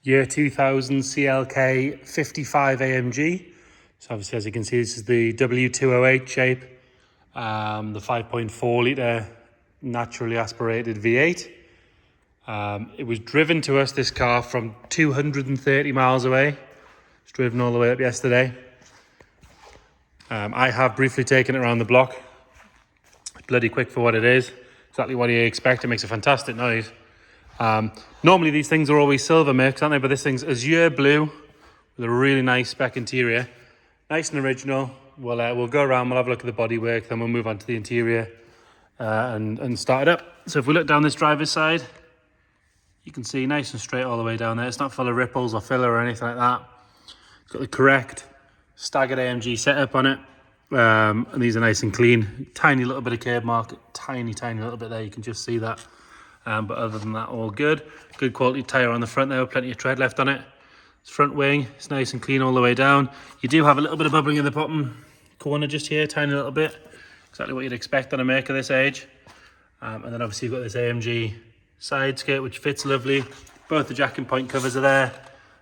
Year 2000 CLK55 AMG. So obviously, as you can see, this is the W208 shape, the 5.4 litre naturally aspirated V8. It was driven to us, this car, from 230 miles away. It's driven all the way up yesterday. I have briefly taken it around the block. It's bloody quick for what it is. Exactly what you expect. It makes a fantastic noise. Normally these things are always silver mix, aren't they? But this thing's azure blue with a really nice spec interior. Nice and original. We'll go around, we'll have a look at the bodywork, then we'll move on to the interior and start it up. So if we look down this driver's side, you can see nice and straight all the way down there. It's not full of ripples or filler or anything like that. It's got the correct staggered AMG setup on it. And these are nice and clean. Tiny little bit of curb mark, tiny little bit there, you can just see that. But other than that, all good. Good quality tyre on the front there with plenty of tread left on it. It's front wing, it's nice and clean all the way down. You do have a little bit of bubbling in the bottom corner just here, tiny little bit. Exactly what you'd expect on a make of this age. And then obviously you've got this AMG side skirt, which fits lovely. Both the jack and point covers are there.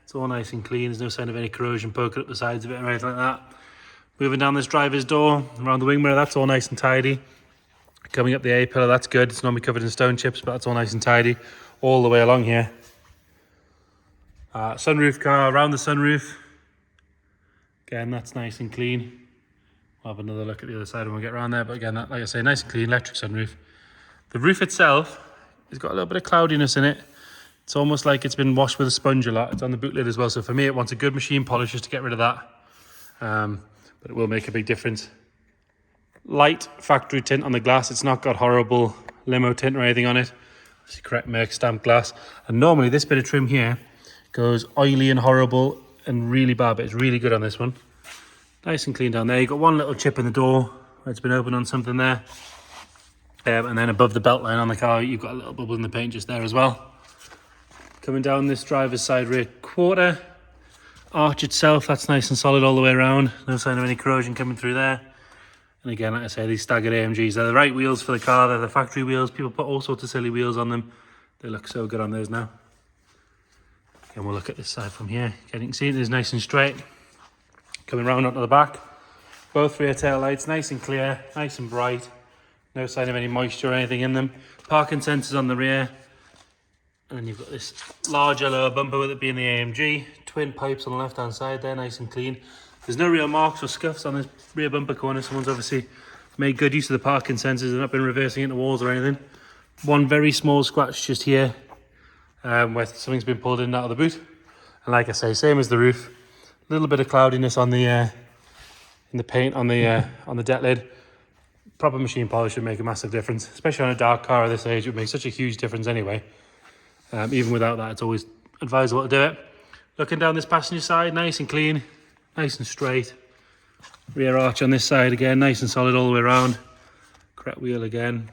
It's all nice and clean. There's no sign of any corrosion poking up the sides of it or anything like that. Moving down this driver's door, around the wing mirror, that's all nice and tidy. Coming up the A-pillar, that's good. It's normally covered in stone chips, but that's all nice and tidy all the way along here. Sunroof car, around the sunroof. Again, that's nice and clean. We'll have another look at the other side when we get around there. But again, that, like I say, nice and clean, electric sunroof. The roof itself has got a little bit of cloudiness in it. It's almost like it's been washed with a sponge a lot. It's on the boot lid as well. So for me, it wants a good machine polish just to get rid of that. But it will make a big difference. Light factory tint on the glass. It's not got horrible limo tint or anything on it. It's the correct Merc stamped glass. And normally this bit of trim here goes oily and horrible and really bad, but it's really good on this one. Nice and clean down there. You've got one little chip in the door where it's been opened on something there. And then above the belt line on the car, you've got a little bubble in the paint just there as well. Coming down this driver's side rear quarter. Arch itself, that's nice and solid all the way around. No sign of any corrosion coming through there. And again, like I say, these staggered AMGs, they're the right wheels for the car. They're the factory wheels. People put all sorts of silly wheels on them. They look so good on those now. And we'll look at this side from here. Again, you can see it is nice and straight. Coming round onto the back. Both rear tail lights, nice and clear, nice and bright. No sign of any moisture or anything in them. Parking sensors on the rear. And then you've got this larger lower bumper with it being the AMG. Twin pipes on the left-hand side there, nice and clean. There's no real marks or scuffs on this rear bumper corner. Someone's obviously made good use of the parking sensors. They've not been reversing into walls or anything. One very small scratch just here where something's been pulled in and out of the boot. And like I say, same as the roof. A little bit of cloudiness on the in the paint on the deck lid. Proper machine polish would make a massive difference, especially on a dark car of this age. It would make such a huge difference anyway. Even without that, it's always advisable to do it. Looking down this passenger side, nice and clean. Nice and straight. Rear arch on this side again, nice and solid all the way around. Correct wheel again.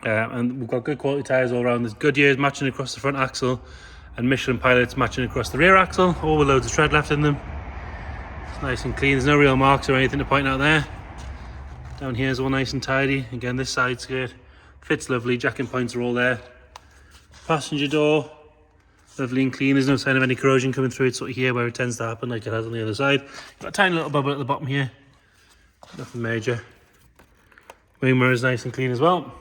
And we've got good quality tyres all around. There's Goodyears matching across the front axle and Michelin pilots matching across the rear axle, all with loads of tread left in them. It's nice and clean. There's no real marks or anything to point out there. Down here is all nice and tidy. Again, this side skirt fits lovely. Jack and points are all there. Passenger door. Lovely and clean. There's no sign of any corrosion coming through. It's sort of here where it tends to happen, like it has on the other side. Got a tiny little bubble at the bottom here. Nothing major. Wing mirror is nice and clean as well.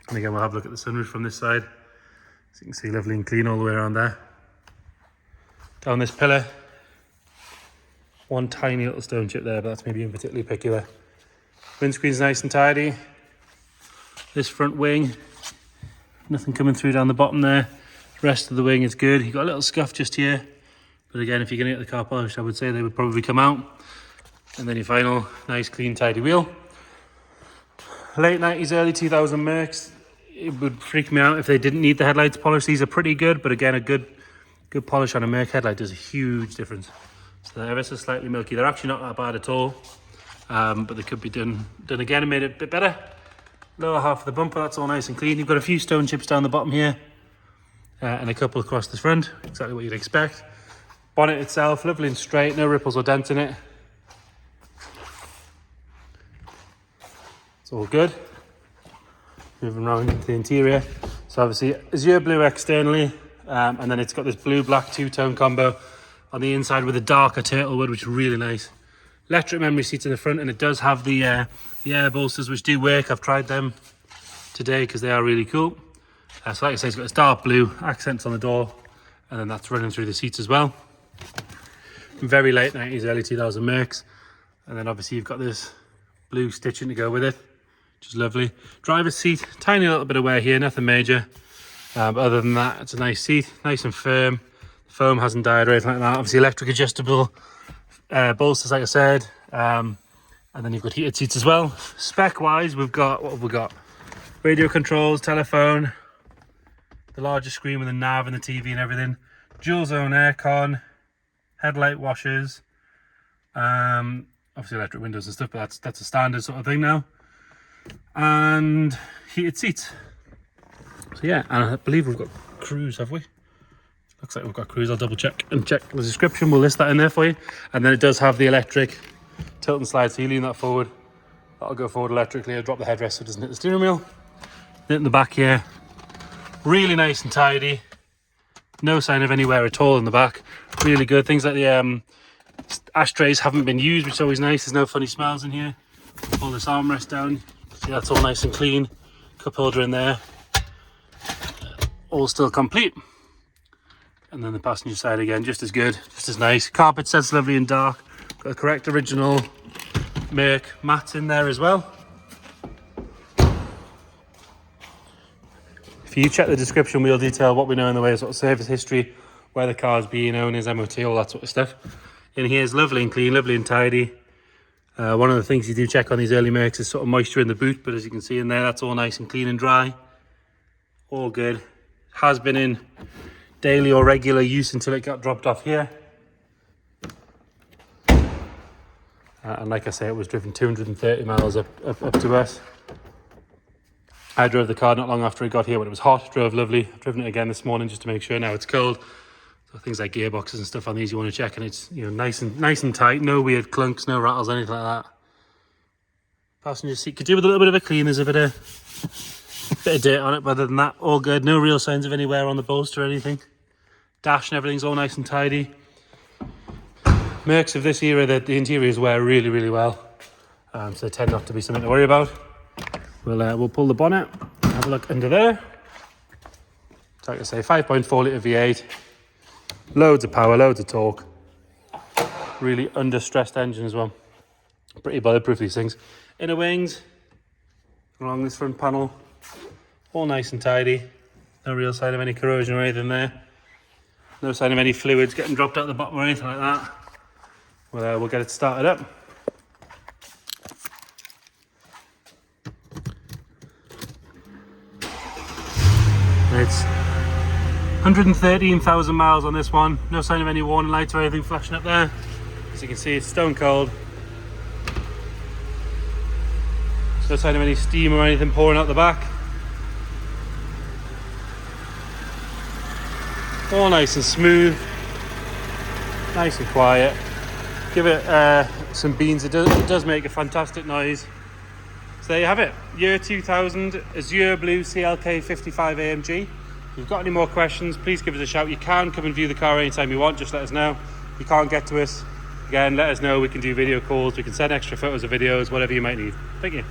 And again, we'll have a look at the sunroof from this side. So you can see lovely and clean all the way around there. Down this pillar. One tiny little stone chip there, but that's maybe in particularly picky there. Windscreen's nice and tidy. This front wing. Nothing coming through down the bottom there. Rest of the wing is good. You've got a little scuff just here. But again, if you're going to get the car polished, I would say they would probably come out. And then your final nice, clean, tidy wheel. Late 90s, early 2000 Mercs. It would freak me out if they didn't need the headlights polished. These are pretty good, but again, a good polish on a Merc headlight does a huge difference. So they're ever so slightly milky. They're actually not that bad at all. But they could be done again and made it a bit better. Lower half of the bumper, that's all nice and clean. You've got a few stone chips down the bottom here. And a couple across the front, exactly what you'd expect. Bonnet itself, lovely and straight, no ripples or dents in it. It's all good. Moving around into the interior. So obviously azure blue externally, And then it's got this blue-black two-tone combo on the inside with a darker turtle wood, which is really nice. Electric memory seats in the front, and it does have the air bolsters, which do work. I've tried them today because they are really cool. So like I say, it's got this dark blue accents on the door, and then that's running through the seats as well. Very late 90s, early 2000 Mercs. And then obviously you've got this blue stitching to go with it, which is lovely. Driver's seat, tiny little bit of wear here, nothing major. But other than that, it's a nice seat, nice and firm. The foam hasn't died or anything like that. Obviously electric adjustable bolsters, like I said. And then you've got heated seats as well. Spec-wise, we've got, what have we got? Radio controls, telephone, the larger screen with the nav and the TV and everything. Dual zone aircon, headlight washers. Obviously electric windows and stuff, but that's a standard sort of thing now. And heated seats. So yeah, and I believe we've got cruise, have we? Looks like we've got cruise. I'll double check and check the description. We'll list that in there for you. And then it does have the electric tilt and slide, so you lean that forward. That'll go forward electrically. I'll drop the headrest so it doesn't hit the steering wheel. Then in the back here, really nice and tidy. No sign of anywhere at all in the back. Really good. Things like the ashtrays haven't been used, which is always nice. There's no funny smells in here. Pull this armrest down. See, that's all nice and clean. Cup holder in there. All still complete. And then the passenger side again, just as good, just as nice. Carpet sets lovely and dark. Got the correct original Merc mats in there as well. If you check the description, we'll detail what we know in the way of sort of service history, where the car's being owned, his MOT, all that sort of stuff. In here is lovely and clean, lovely and tidy. One of the things you do check on these early Mercs is sort of moisture in the boot, but as you can see in there, that's all nice and clean and dry. All good. Has been in daily or regular use until it got dropped off here. And like I say, it was driven 230 miles up to us. I drove the car not long after it got here when it was hot. Drove lovely. I've driven it again this morning just to make sure now it's cold. So things like gearboxes and stuff on these you want to check, and it's, you know, nice and tight. No weird clunks, no rattles, anything like that. Passenger seat could do with a little bit of a clean. There's a bit of dirt on it, but other than that, all good. No real signs of any wear on the bolster or anything. Dash and everything's all nice and tidy. Mercs of this era, the interiors wear really, really well. So they tend not to be something to worry about. We'll pull the bonnet, have a look under there. So like I say, 5.4 litre V8. Loads of power, loads of torque. Really under-stressed engine as well. Pretty bulletproof, these things. Inner wings, along this front panel. All nice and tidy. No real sign of any corrosion or anything there. No sign of any fluids getting dropped out the bottom or anything like that. We'll get it started up. It's 113,000 miles on this one. No sign of any warning lights or anything flashing up there. As you can see, it's stone cold. No sign of any steam or anything pouring out the back. All nice and smooth, nice and quiet. Give it some beans. It does make a fantastic noise. So there you have it. Year 2000 Azure Blue CLK55 AMG. If you've got any more questions, please give us a shout. You can come and view the car anytime you want. Just let us know. If you can't get to us, again, let us know. We can do video calls. We can send extra photos or videos, whatever you might need. Thank you.